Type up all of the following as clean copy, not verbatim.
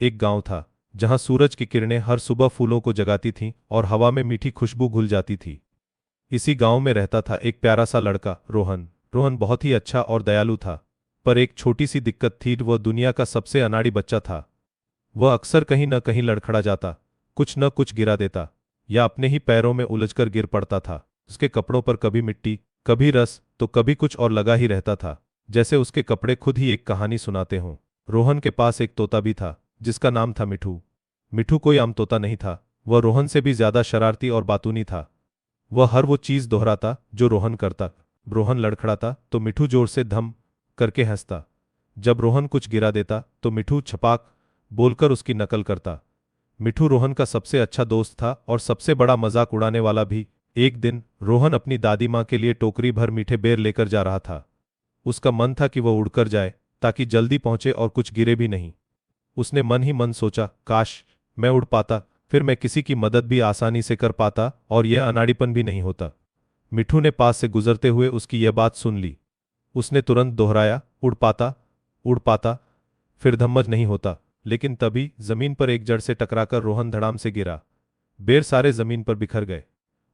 एक गांव था जहां सूरज की किरणें हर सुबह फूलों को जगाती थीं और हवा में मीठी खुशबू घुल जाती थी। इसी गांव में रहता था एक प्यारा सा लड़का, रोहन। रोहन बहुत ही अच्छा और दयालु था, पर एक छोटी सी दिक्कत थी, वह दुनिया का सबसे अनाड़ी बच्चा था। वह अक्सर कहीं न कहीं लड़खड़ा जाता, कुछ न कुछ गिरा देता, या अपने ही पैरों में उलझकर गिर पड़ता था। उसके कपड़ों पर कभी मिट्टी, कभी रस, तो कभी कुछ और लगा ही रहता था, जैसे उसके कपड़े खुद ही एक कहानी सुनाते हों। रोहन के पास एक तोता भी था, जिसका नाम था मिठू। मिठू कोई आम तोता नहीं था, वह रोहन से भी ज्यादा शरारती और बातूनी था। वह हर वो चीज दोहराता जो रोहन करता। रोहन लड़खड़ाता तो मिठू जोर से धम करके हंसता। जब रोहन कुछ गिरा देता तो मिठू छपाक बोलकर उसकी नकल करता। मिठू रोहन का सबसे अच्छा दोस्त था और सबसे बड़ा मजाक उड़ाने वाला भी। एक दिन रोहन अपनी दादी माँ के लिए टोकरी भर मीठे बेर लेकर जा रहा था। उसका मन था कि वह उड़कर जाए ताकि जल्दी पहुंचे और कुछ गिरे भी नहीं। उसने मन ही मन सोचा, काश मैं उड़ पाता, फिर मैं किसी की मदद भी आसानी से कर पाता और यह अनाड़ीपन भी नहीं होता। मिठू ने पास से गुजरते हुए उसकी यह बात सुन ली। उसने तुरंत दोहराया, उड़ पाता, फिर धम्मज नहीं होता। लेकिन तभी जमीन पर एक जड़ से टकराकर रोहन धड़ाम से गिरा। बेर सारे जमीन पर बिखर गए।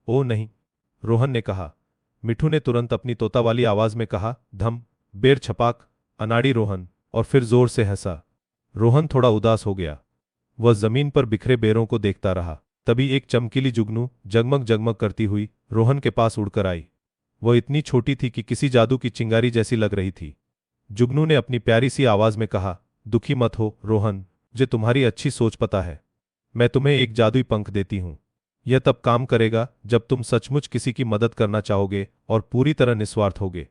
ओ नहीं, रोहन ने कहा। मिठू ने तुरंत अपनी तोता वाली आवाज में कहा, धम, बेर छपाक, अनाड़ी रोहन, और फिर जोर से हंसा। रोहन थोड़ा उदास हो गया। वह जमीन पर बिखरे बेरों को देखता रहा। तभी एक चमकीली जुगनू जगमग जगमग करती हुई रोहन के पास उड़कर आई। वह इतनी छोटी थी कि किसी जादू की चिंगारी जैसी लग रही थी। जुगनू ने अपनी प्यारी सी आवाज में कहा, दुखी मत हो रोहन, मुझे तुम्हारी अच्छी सोच पता है। मैं तुम्हें एक जादुई पंख देती हूं। यह तब काम करेगा जब तुम सचमुच किसी की मदद करना चाहोगे और पूरी तरह निस्वार्थ होगे।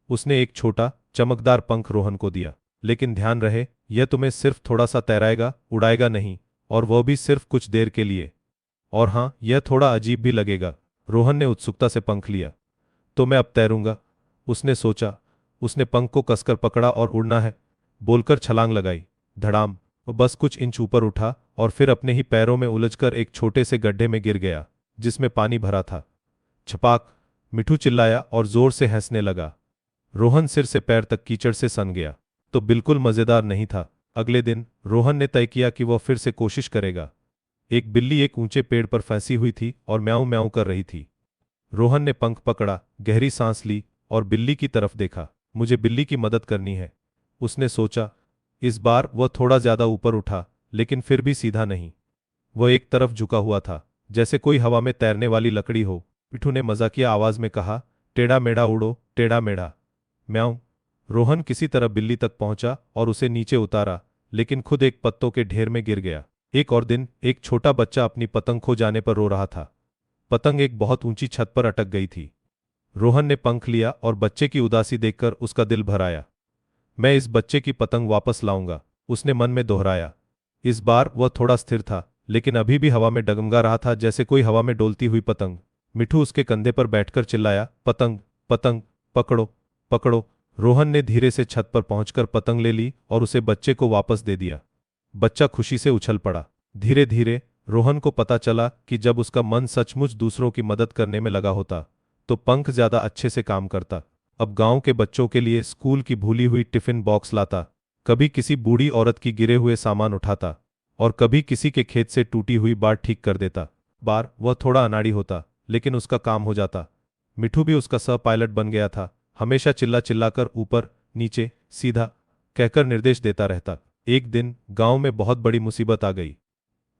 उसने एक छोटा चमकदार पंख रोहन को दिया। लेकिन ध्यान रहे, यह तुम्हें सिर्फ थोड़ा सा तैराएगा, उड़ाएगा नहीं, और वह भी सिर्फ कुछ देर के लिए। और हाँ, यह थोड़ा अजीब भी लगेगा। रोहन ने उत्सुकता से पंख लिया। तो मैं अब तैरूंगा, उसने सोचा। उसने पंख को कसकर पकड़ा और उड़ना है बोलकर छलांग लगाई। धड़ाम, वो बस कुछ इंच ऊपर उठा और फिर अपने ही पैरों में उलझकर एक छोटे से गड्ढे में गिर गया, जिसमें पानी भरा था। छपाक, मिठू चिल्लाया और जोर से हंसने लगा। रोहन सिर से पैर तक कीचड़ से सन गया। तो बिल्कुल मजेदार नहीं था। अगले दिन रोहन ने तय किया कि वह फिर से कोशिश करेगा। एक बिल्ली एक ऊंचे पेड़ पर फंसी हुई थी और म्याऊं म्याऊं कर रही थी। रोहन ने पंख पकड़ा, गहरी सांस ली और बिल्ली की तरफ देखा। मुझे बिल्ली की मदद करनी है, उसने सोचा। इस बार वह थोड़ा ज्यादा ऊपर उठा, लेकिन फिर भी सीधा नहीं। वह एक तरफ झुका हुआ था, जैसे कोई हवा में तैरने वाली लकड़ी हो। मिठू ने मजाकिया आवाज में कहा, टेढ़ा मेढ़ा उड़ो, टेढ़ा मेढ़ा। म्याऊं। रोहन किसी तरह बिल्ली तक पहुंचा और उसे नीचे उतारा, लेकिन खुद एक पत्तों के ढेर में गिर गया। एक और दिन एक छोटा बच्चा अपनी पतंग खो जाने पर रो रहा था। पतंग एक बहुत ऊंची छत पर अटक गई थी। रोहन ने पंख लिया और बच्चे की उदासी देखकर उसका दिल भर आया। मैं इस बच्चे की पतंग वापस लाऊंगा, उसने मन में दोहराया। इस बार वह थोड़ा स्थिर था, लेकिन अभी भी हवा में डगमगा रहा था, जैसे कोई हवा में डोलती हुई पतंग। मिठू उसके कंधे पर बैठकर चिल्लाया, पतंग, पतंग, पकड़ो, पकड़ो। रोहन ने धीरे से छत पर पहुंचकर पतंग ले ली और उसे बच्चे को वापस दे दिया। बच्चा खुशी से उछल पड़ा। धीरे धीरे रोहन को पता चला कि जब उसका मन सचमुच दूसरों की मदद करने में लगा होता, तो पंख ज्यादा अच्छे से काम करता। अब गांव के बच्चों के लिए स्कूल की भूली हुई टिफिन बॉक्स लाता, कभी किसी बूढ़ी औरत की गिरे हुए सामान उठाता, और कभी किसी के खेत से टूटी हुई बाट ठीक कर देता। बार वह थोड़ा अनाड़ी होता, लेकिन उसका काम हो जाता। मिठू भी उसका सह पायलट बन गया था, हमेशा चिल्ला चिल्लाकर ऊपर नीचे सीधा कहकर निर्देश देता रहता। एक दिन गांव में बहुत बड़ी मुसीबत आ गई।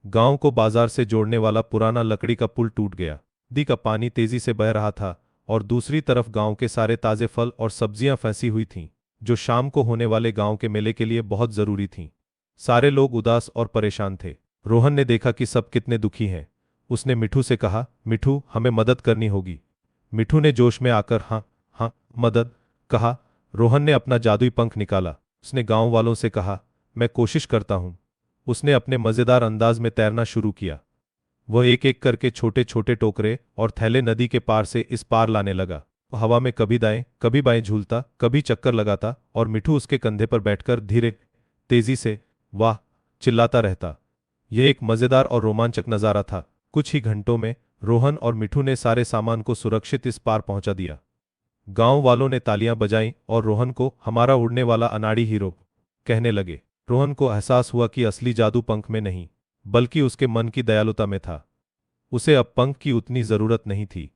गांव को बाजार से जोड़ने वाला पुराना लकड़ी का पुल टूट गया। नदी का पानी तेजी से बह रहा था और दूसरी तरफ गांव के सारे ताजे फल और सब्जियां फंसी हुई थीं, जो शाम को होने वाले गांव के मेले के लिए बहुत जरूरी थीं। सारे लोग उदास और परेशान थे। रोहन ने देखा कि सब कितने दुखी हैं। उसने मिठू से कहा, मिठू, हमें मदद करनी होगी। मिठू ने जोश में आकर हाँ हाँ मदद कहा। रोहन ने अपना जादुई पंख निकाला। उसने गांव वालों से कहा, मैं कोशिश करता हूं। उसने अपने मजेदार अंदाज में तैरना शुरू किया। वह एक एक करके छोटे छोटे टोकरे और थैले नदी के पार से इस पार लाने लगा। वह हवा में कभी दाएं कभी बाएं झूलता, कभी चक्कर लगाता, और मिठू उसके कंधे पर बैठकर धीरे तेजी से वाह चिल्लाता रहता। यह एक मजेदार और रोमांचक नजारा था। कुछ ही घंटों में रोहन और मिठू ने सारे सामान को सुरक्षित इस पार पहुंचा दिया। गांव वालों ने तालियां बजाईं और रोहन को हमारा उड़ने वाला अनाड़ी हीरो कहने लगे। रोहन को एहसास हुआ कि असली जादू पंख में नहीं, बल्कि उसके मन की दयालुता में था। उसे अब पंख की उतनी जरूरत नहीं थी,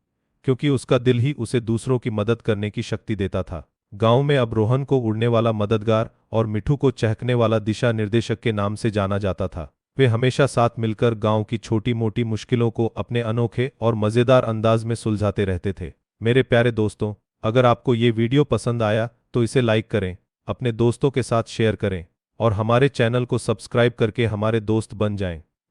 क्योंकि उसका दिल ही उसे दूसरों की मदद करने की शक्ति देता था। गांव में अब रोहन को उड़ने वाला मददगार और मिठू को चहकने वाला दिशा निर्देशक के नाम से जाना जाता था। वे हमेशा साथ मिलकर गांव की छोटी मोटी मुश्किलों को अपने अनोखे और मजेदार अंदाज में सुलझाते रहते थे। मेरे प्यारे दोस्तों, अगर आपको ये वीडियो पसंद आया तो इसे लाइक करें, अपने दोस्तों के साथ शेयर करें और हमारे चैनल को सब्सक्राइब करके हमारे दोस्त बन जाएं।